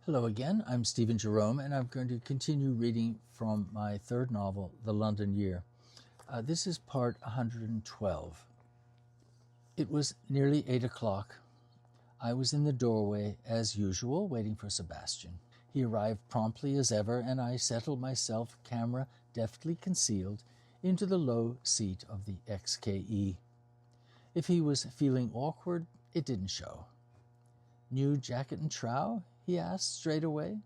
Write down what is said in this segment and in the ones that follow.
Hello again, I'm Stephen Jerome, and I'm going to continue reading from my third novel, The London Year. This is part 112. It was nearly 8 o'clock. I was in the doorway, as usual, waiting for Sebastian. He arrived promptly as ever, and I settled myself, camera deftly concealed, into the low seat of the XKE. If he was feeling awkward, it didn't show. "New jacket and trow?" he asked straight away.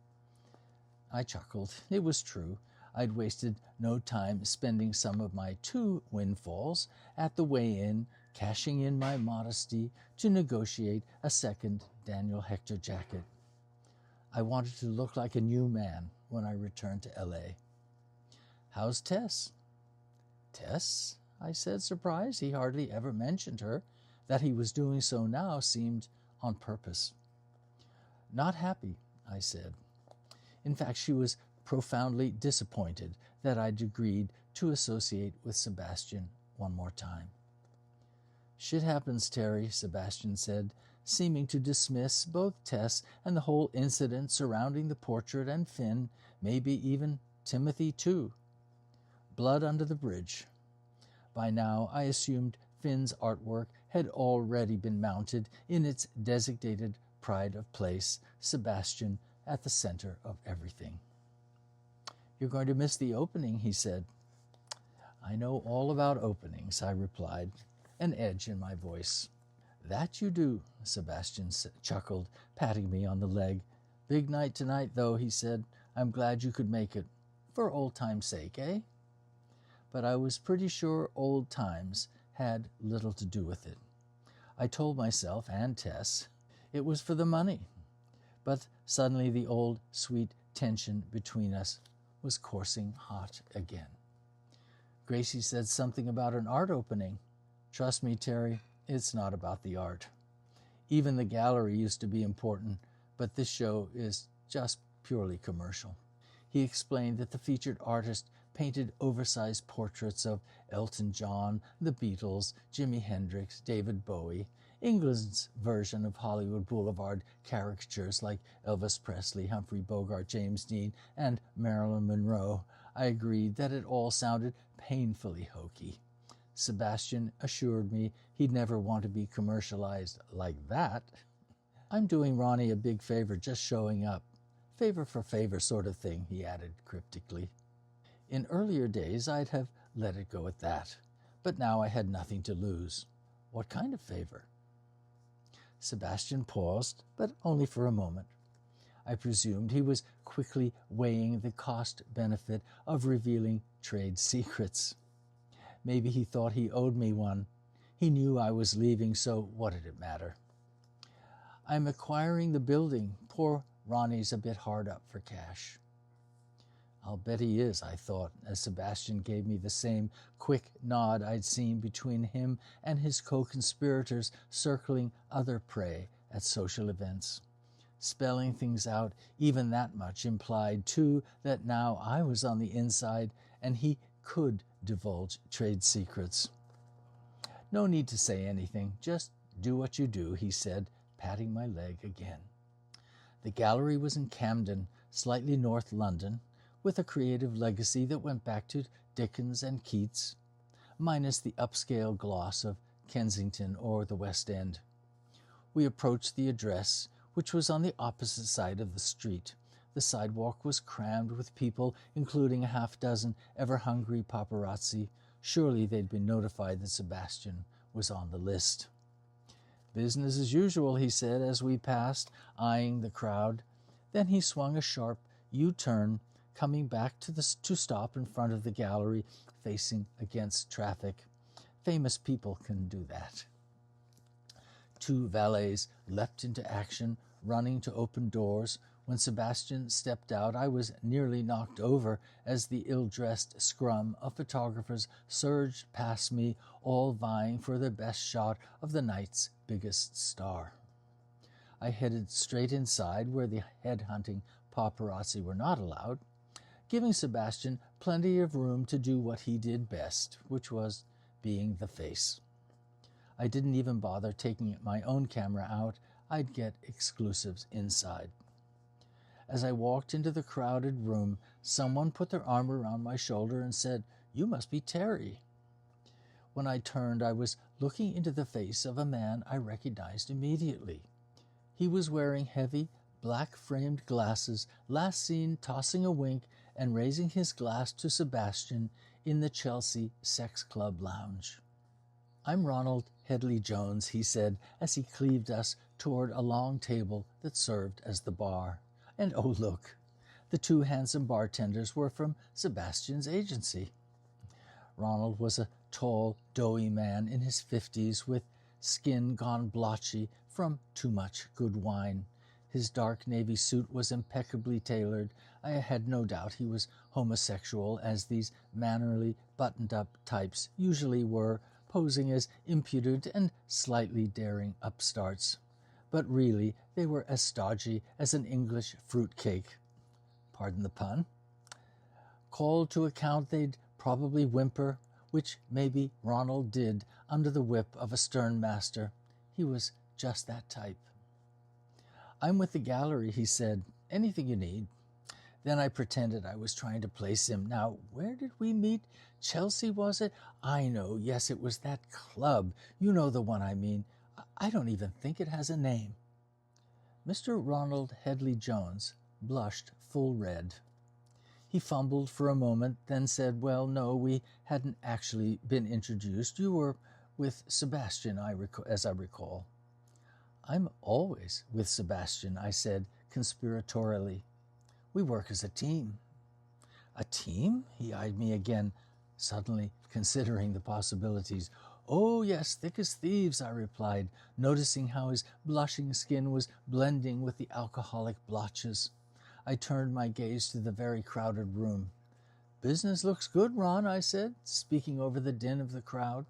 I chuckled. It was true. I'd wasted no time spending some of my 2 windfalls at the weigh-in, cashing in my modesty to negotiate a second Daniel Hector jacket. I wanted to look like a new man when I returned to L.A. "How's Tess?" "Tess?" I said, surprised. He hardly ever mentioned her. That he was doing so now seemed on purpose. "Not happy," I said. In fact, she was profoundly disappointed that I'd agreed to associate with Sebastian one more time. "Shit happens, Terry," Sebastian said, seeming to dismiss both Tess and the whole incident surrounding the portrait and Finn, maybe even Timothy too. Blood under the bridge. By now, I assumed Finn's artwork had already been mounted in its designated pride of place, Sebastian at the center of everything. "You're going to miss the opening," he said. "I know all about openings," I replied, an edge in my voice. "That you do," Sebastian chuckled, patting me on the leg. "Big night tonight, though," he said. "I'm glad you could make it. For old time's sake, eh?" But I was pretty sure old times had little to do with it. I told myself and Tess it was for the money. But suddenly the old, sweet tension between us was coursing hot again. "Gracie said something about an art opening." "Trust me, Terry, it's not about the art. Even the gallery used to be important, but this show is just purely commercial." He explained that the featured artist painted oversized portraits of Elton John, the Beatles, Jimi Hendrix, David Bowie, England's version of Hollywood Boulevard caricatures like Elvis Presley, Humphrey Bogart, James Dean, and Marilyn Monroe. I agreed that it all sounded painfully hokey. Sebastian assured me he'd never want to be commercialized like that. "I'm doing Ronnie a big favor just showing up. Favor for favor sort of thing," he added cryptically. In earlier days, I'd have let it go at that. But now I had nothing to lose. "What kind of favor?" Sebastian paused, but only for a moment. I presumed he was quickly weighing the cost-benefit of revealing trade secrets. Maybe he thought he owed me one. He knew I was leaving, so what did it matter? "I'm acquiring the building. Poor Ronnie's a bit hard up for cash." I'll bet he is, I thought, as Sebastian gave me the same quick nod I'd seen between him and his co-conspirators circling other prey at social events. Spelling things out even that much implied, too, that now I was on the inside and he could divulge trade secrets. "No need to say anything. Just do what you do," he said, patting my leg again. The gallery was in Camden, slightly north London, with a creative legacy that went back to Dickens and Keats, minus the upscale gloss of Kensington or the West End. We approached the address, which was on the opposite side of the street. The sidewalk was crammed with people, including a half-dozen ever-hungry paparazzi. Surely they'd been notified that Sebastian was on the list. "Business as usual," he said as we passed, eyeing the crowd. Then he swung a sharp U-turn, coming back to stop in front of the gallery, facing against traffic. Famous people can do that. 2 valets leapt into action, running to open doors. When Sebastian stepped out, I was nearly knocked over as the ill-dressed scrum of photographers surged past me, all vying for the best shot of the night's biggest star. I headed straight inside, where the head-hunting paparazzi were not allowed, giving Sebastian plenty of room to do what he did best, which was being the face. I didn't even bother taking my own camera out. I'd get exclusives inside. As I walked into the crowded room, someone put their arm around my shoulder and said, "You must be Terry." When I turned, I was looking into the face of a man I recognized immediately. He was wearing heavy, black-framed glasses, last seen tossing a wink and raising his glass to Sebastian in the Chelsea Sex Club lounge. "I'm Ronald Headley Jones," he said as he cleaved us toward a long table that served as the bar. And oh, look, the two handsome bartenders were from Sebastian's agency. Ronald was a tall, doughy man in his 50s with skin gone blotchy from too much good wine. His dark navy suit was impeccably tailored. I had no doubt he was homosexual, as these mannerly, buttoned-up types usually were, posing as impudent and slightly daring upstarts. But really, they were as stodgy as an English fruit-cake. Pardon the pun. Called to account, they'd probably whimper, which maybe Ronald did under the whip of a stern master. He was just that type. "I'm with the gallery," he said. "Anything you need." Then I pretended I was trying to place him. "Now, where did we meet? Chelsea, was it? I know, yes, it was that club. You know the one I mean. I don't even think it has a name." Mr. Ronald Headley Jones blushed full red. He fumbled for a moment, then said, "Well, no, we hadn't actually been introduced. You were with Sebastian, as I recall." "I'm always with Sebastian," I said conspiratorially. "We work as a team." "A team?" He eyed me again, suddenly considering the possibilities. "Oh, yes, thick as thieves," I replied, noticing how his blushing skin was blending with the alcoholic blotches. I turned my gaze to the very crowded room. "Business looks good, Ron," I said, speaking over the din of the crowd.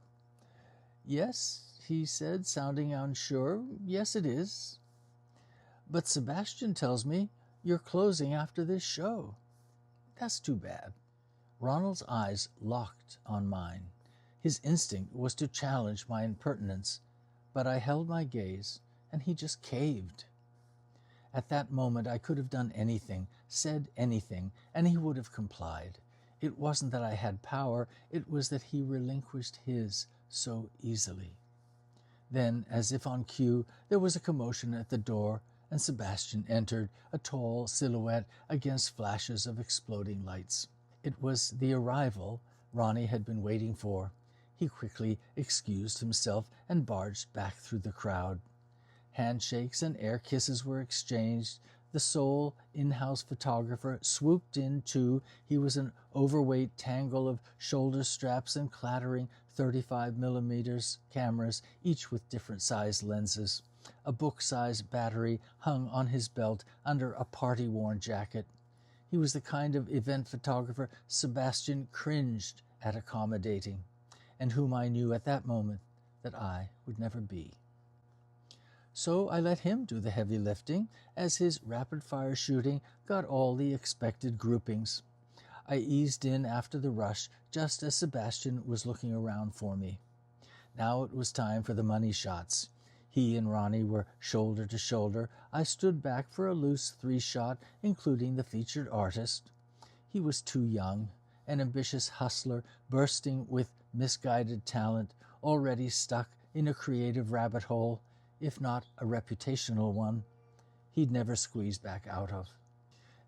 "Yes," he said, sounding unsure. "Yes, it is." "But Sebastian tells me you're closing after this show." "That's too bad." Ronald's eyes locked on mine. His instinct was to challenge my impertinence, but I held my gaze, and he just caved. At that moment, I could have done anything, said anything, and he would have complied. It wasn't that I had power, it was that he relinquished his so easily. Then, as if on cue, there was a commotion at the door, and Sebastian entered, a tall silhouette against flashes of exploding lights. It was the arrival Ronnie had been waiting for. He quickly excused himself and barged back through the crowd. Handshakes and air kisses were exchanged. The sole in-house photographer swooped in too. He was an overweight tangle of shoulder straps and clattering 35mm cameras, each with different size lenses. A book-size battery hung on his belt under a party-worn jacket. He was the kind of event photographer Sebastian cringed at accommodating, and whom I knew at that moment that I would never be. So I let him do the heavy lifting, as his rapid-fire shooting got all the expected groupings. I eased in after the rush, just as Sebastian was looking around for me. Now it was time for the money shots. He and Ronnie were shoulder to shoulder. I stood back for a loose 3-shot, including the featured artist. He was too young, an ambitious hustler bursting with misguided talent, already stuck in a creative rabbit hole, if not a reputational one, he'd never squeeze back out of.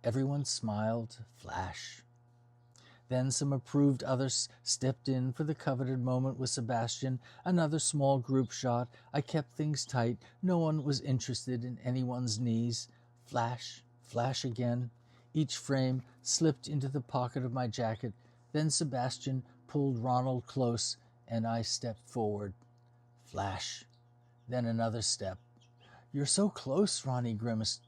Everyone smiled, flash. Then some approved others stepped in for the coveted moment with Sebastian, another small group shot. I kept things tight. No one was interested in anyone's knees. Flash, flash again. Each frame slipped into the pocket of my jacket. Then Sebastian pulled Ronald close, and I stepped forward. Flash. Then another step. "You're so close," Ronnie grimaced.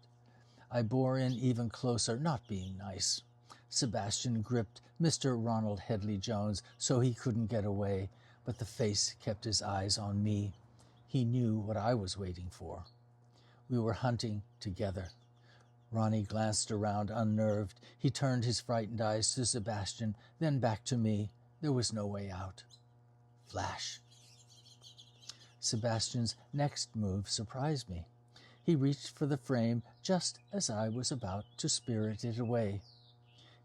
I bore in even closer, not being nice. Sebastian gripped Mr. Ronald Headley Jones so he couldn't get away, but the face kept his eyes on me. He knew what I was waiting for. We were hunting together. Ronnie glanced around, unnerved. He turned his frightened eyes to Sebastian, then back to me. There was no way out. Flash. Sebastian's next move surprised me. He reached for the frame just as I was about to spirit it away.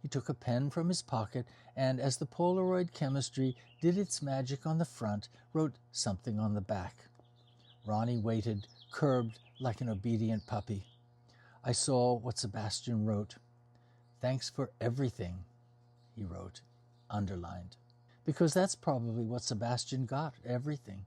He took a pen from his pocket and, as the Polaroid chemistry did its magic on the front, wrote something on the back. Ronnie waited, curbed like an obedient puppy. I saw what Sebastian wrote. "Thanks for everything," he wrote, underlined. Because that's probably what Sebastian got, everything.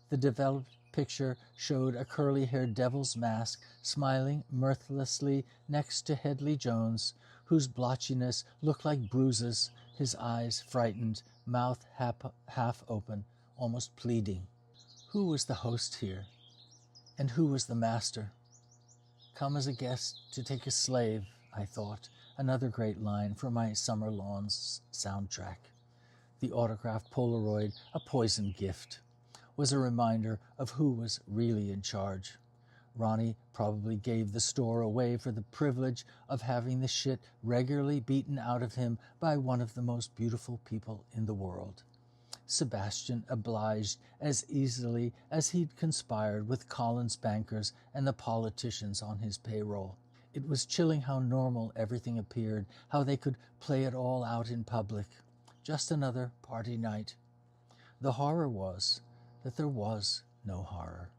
The developed picture showed a curly-haired devil's mask smiling mirthlessly next to Headley Jones, whose blotchiness looked like bruises, his eyes frightened, mouth half open, almost pleading. Who was the host here? And who was the master? Come as a guest to take a slave, I thought, another great line from my Summer Lawns soundtrack. The autographed Polaroid, a poison gift, was a reminder of who was really in charge. Ronnie probably gave the store away for the privilege of having the shit regularly beaten out of him by one of the most beautiful people in the world. Sebastian obliged as easily as he'd conspired with Collins' bankers and the politicians on his payroll. It was chilling how normal everything appeared, how they could play it all out in public. Just another party night. The horror was that there was no horror.